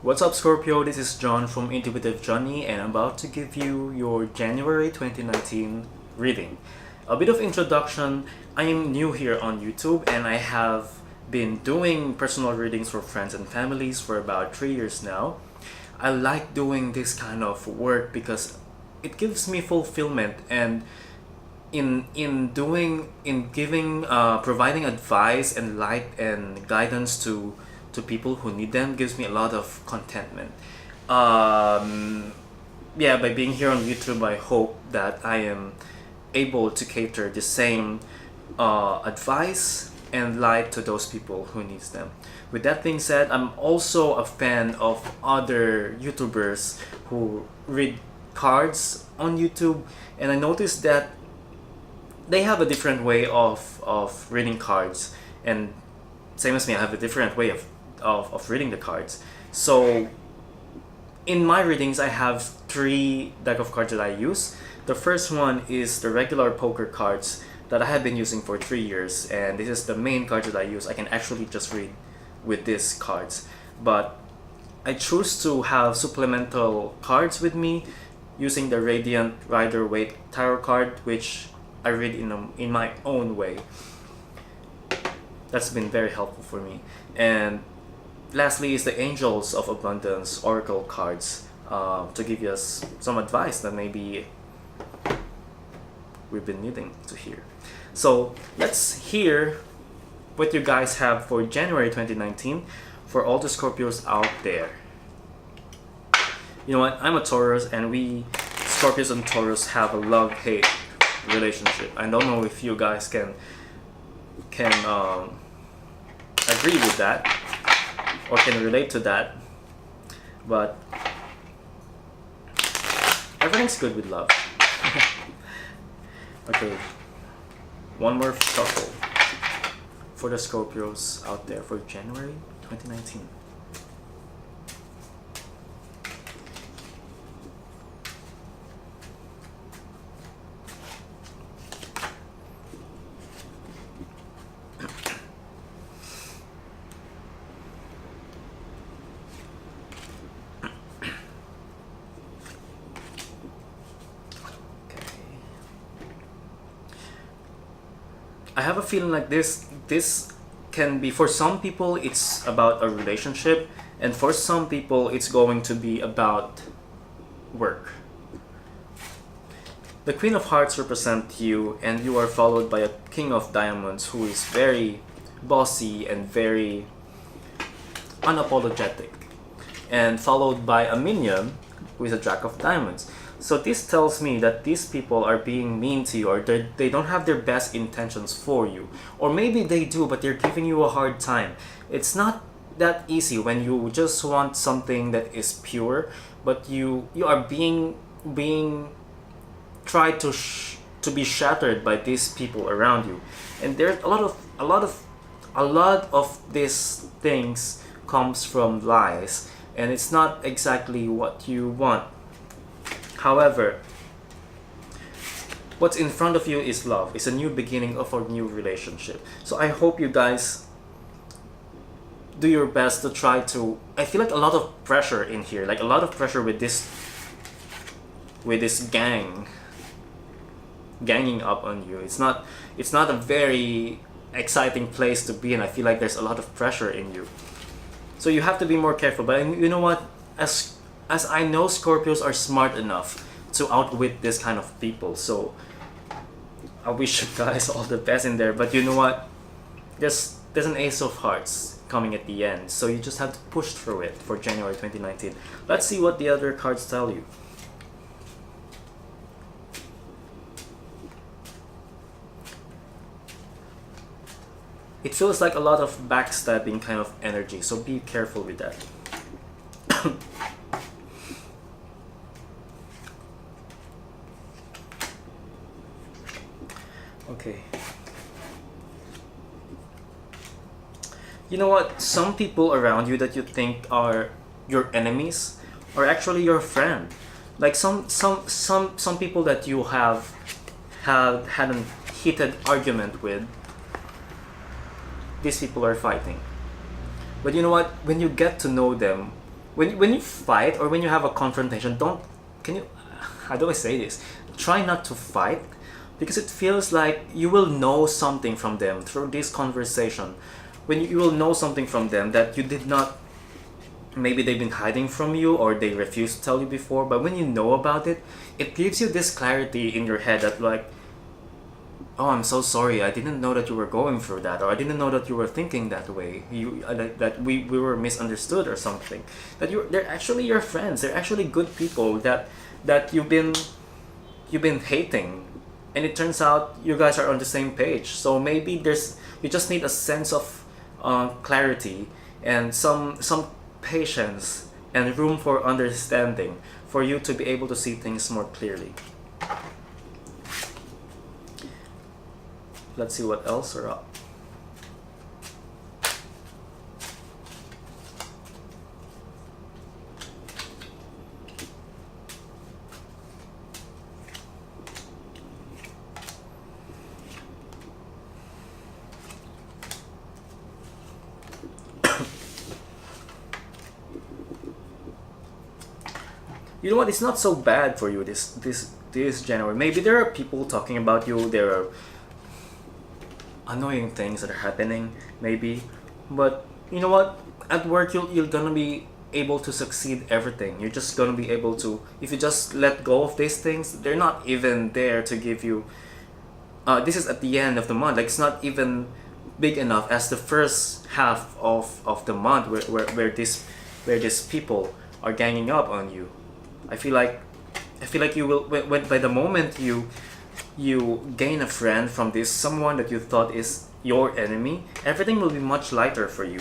What's up, Scorpio? This is John from Intuitive Johnny, and I'm about to give you your January 2019 reading. A bit of introduction. I am new here on YouTube, and I have been doing personal readings for friends and families for about 3 years now. I like doing this kind of work because it gives me fulfillment, and in giving providing advice and light and guidance to people who need them gives me a lot of contentment. Yeah, by being here on YouTube, I hope that I am able to cater the same advice and light to those people who needs them. With that being said, I'm also a fan of other YouTubers who read cards on YouTube, and I noticed that they have a different way of reading cards, and same as me, I have a different way of reading the cards. So in my readings, I have three deck of cards that I use. The first one is the regular poker cards that I have been using for 3 years, and this is the main cards that I use. I can actually just read with these cards, but I choose to have supplemental cards with me using the Radiant Rider Waite Tarot card, which I read in my own way. That's been very helpful for me. And lastly is the Angels of Abundance Oracle cards, to give us some advice that maybe we've been needing to hear. So let's hear what you guys have for January 2019 for all the Scorpios out there. You know what? I'm a Taurus, and we Scorpios and Taurus have a love-hate relationship. I don't know if you guys can agree with that or can relate to that, but everything's good with love. Okay, one more shuffle for the Scorpios out there for January 2019. I have a feeling like this can be, for some people it's about a relationship, and for some people it's going to be about work. The Queen of Hearts represents you, and you are followed by a King of Diamonds who is very bossy and very unapologetic, and followed by a minion who is a Jack of Diamonds. So this tells me that these people are being mean to you, or they don't have their best intentions for you. Or maybe they do, but they're giving you a hard time. It's not that easy when you just want something that is pure, but you are being tried to be shattered by these people around you. And there's a lot of these things comes from lies, and it's not exactly what you want. However, what's in front of you is love. It's a new beginning of a new relationship. So I hope you guys do your best to try to... I feel like a lot of pressure in here, like a lot of pressure with this ganging up on you. It's not a very exciting place to be in. I feel like there's a lot of pressure in you. So you have to be more careful. But you know what? As I know, Scorpios are smart enough to outwit this kind of people, so I wish you guys all the best in there. But you know what? There's an Ace of Hearts coming at the end, so you just have to push through it for January 2019. Let's see what the other cards tell you. It feels like a lot of backstabbing kind of energy, so be careful with that. Okay. You know what? Some people around you that you think are your enemies are actually your friend. Like some people that you have had a heated argument with, these people are fighting. But you know what? When you get to know them, when you fight or when you have a confrontation, don't can you how do I say this? Try not to fight, because it feels like you will know something from them through this conversation. When you will know something from them that you did not, maybe they've been hiding from you or they refused to tell you before, but when you know about it, it gives you this clarity in your head that like, oh, I'm so sorry, I didn't know that you were going through that, or I didn't know that you were thinking that way, that we were misunderstood or something. That they're actually your friends, they're actually good people that you've been hating, and it turns out you guys are on the same page. So maybe you just need a sense of clarity and some patience and room for understanding for you to be able to see things more clearly. Let's see what else are up. You know what? It's not so bad for you this January. Maybe there are people talking about you. There are annoying things that are happening, maybe, but you know what? At work, you're gonna be able to succeed everything. You're just gonna be able to, if you just let go of these things. They're not even there to give you. This is at the end of the month. Like, it's not even big enough as the first half of the month where these people are ganging up on you. I feel like you will, when by the moment you gain a friend from this someone that you thought is your enemy, everything will be much lighter for you.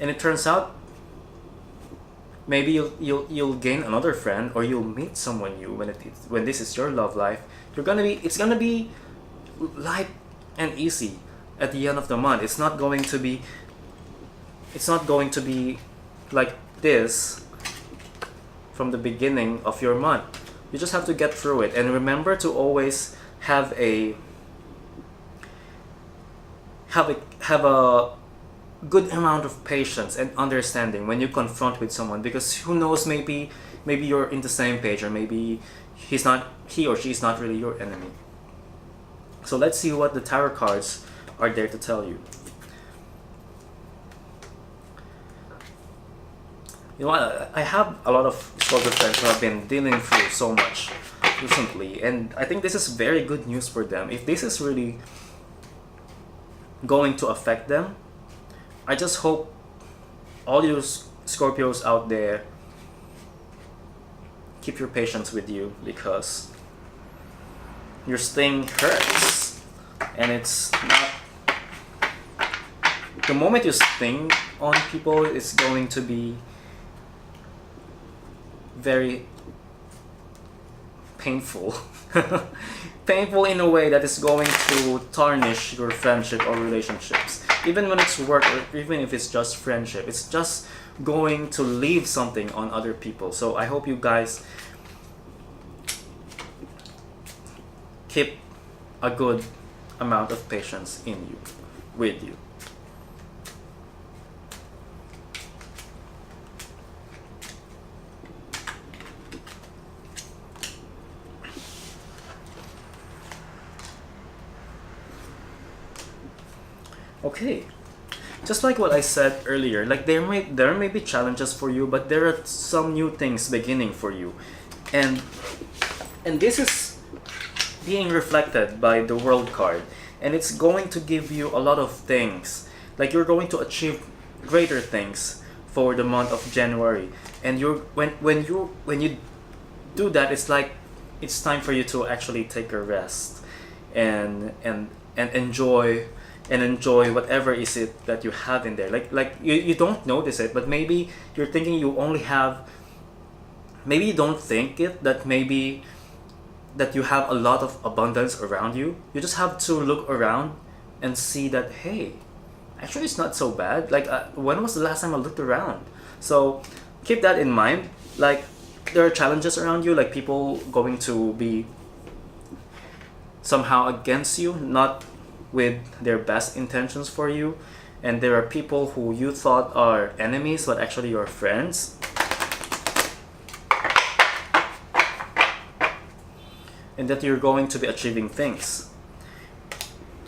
And it turns out maybe you'll gain another friend, or you'll meet someone new when this is your love life. It's gonna be light and easy at the end of the month. It's not going to be like this from the beginning of your month. You just have to get through it, and remember to always have a good amount of patience and understanding when you confront with someone, because who knows, maybe you're in the same page, or maybe he or she is not really your enemy. So let's see what the tarot cards are there to tell you. You know what? I have a lot of Scorpio friends who have been dealing through so much recently, and I think this is very good news for them. If this is really going to affect them, I just hope all you Scorpios out there keep your patience with you, because your sting hurts, and it's not. The moment you sting on people, it's going to be very painful. Painful in a way that is going to tarnish your friendship or relationships. Even when it's work, or even if it's just friendship, it's just going to leave something on other people. So I hope you guys keep a good amount of patience in you, with you. Okay, just like what I said earlier, like there may be challenges for you, but there are some new things beginning for you, and this is being reflected by the World card, and it's going to give you a lot of things. Like, you're going to achieve greater things for the month of January, and when you do that, it's like it's time for you to actually take a rest and enjoy whatever is it that you have in there. Like you don't notice it, but maybe you're thinking you only have, maybe you don't think it, that maybe that you have a lot of abundance around you. You just have to look around and see that, hey, actually it's not so bad. Like, when was the last time I looked around? So keep that in mind. Like, there are challenges around you, like people going to be somehow against you, not with their best intentions for you, and there are people who you thought are enemies but actually your friends. And that you're going to be achieving things.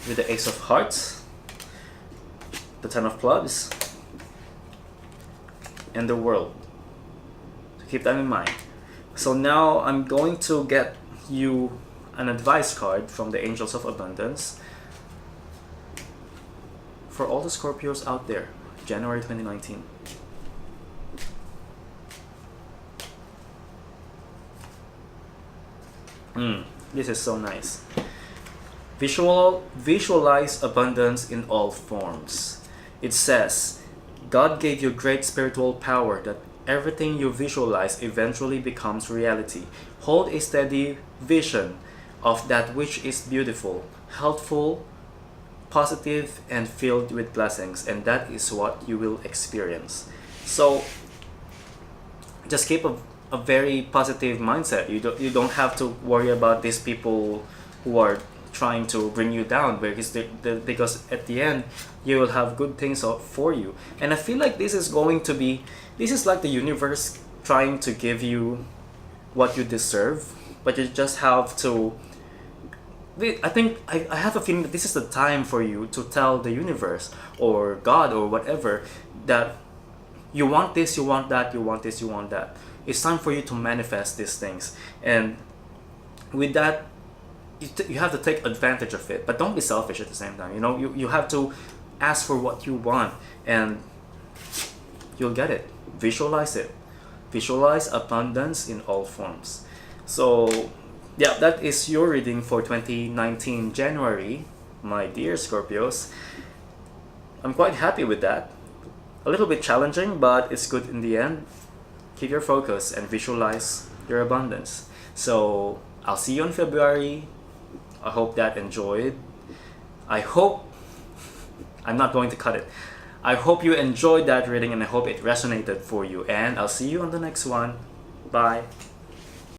With the Ace of Hearts, the Ten of Clubs, and the World. So keep that in mind. So now I'm going to get you an advice card from the Angels of Abundance for all the Scorpios out there, January 2019. This is so nice. Visualize abundance in all forms. It says, God gave you great spiritual power that everything you visualize eventually becomes reality. Hold a steady vision of that which is beautiful, helpful, positive, and filled with blessings, and that is what you will experience. So just keep a very positive mindset. You don't have to worry about these people who are trying to bring you down, because because at the end you will have good things for you. And I feel like this is like the universe trying to give you what you deserve, but you just have to. I think I have a feeling that this is the time for you to tell the universe or God or whatever that you want this, you want that, you want this, you want that. It's time for you to manifest these things, and with that, you have to take advantage of it, but don't be selfish at the same time. You have to ask for what you want, and you'll get it. Visualize it. Visualize abundance in all forms. So yeah, that is your reading for 2019 January, my dear Scorpios. I'm quite happy with that. A little bit challenging, but it's good in the end. Keep your focus and visualize your abundance. So I'll see you in February. I hope that enjoyed. I'm not going to cut it. I hope you enjoyed that reading, and I hope it resonated for you. And I'll see you on the next one. Bye.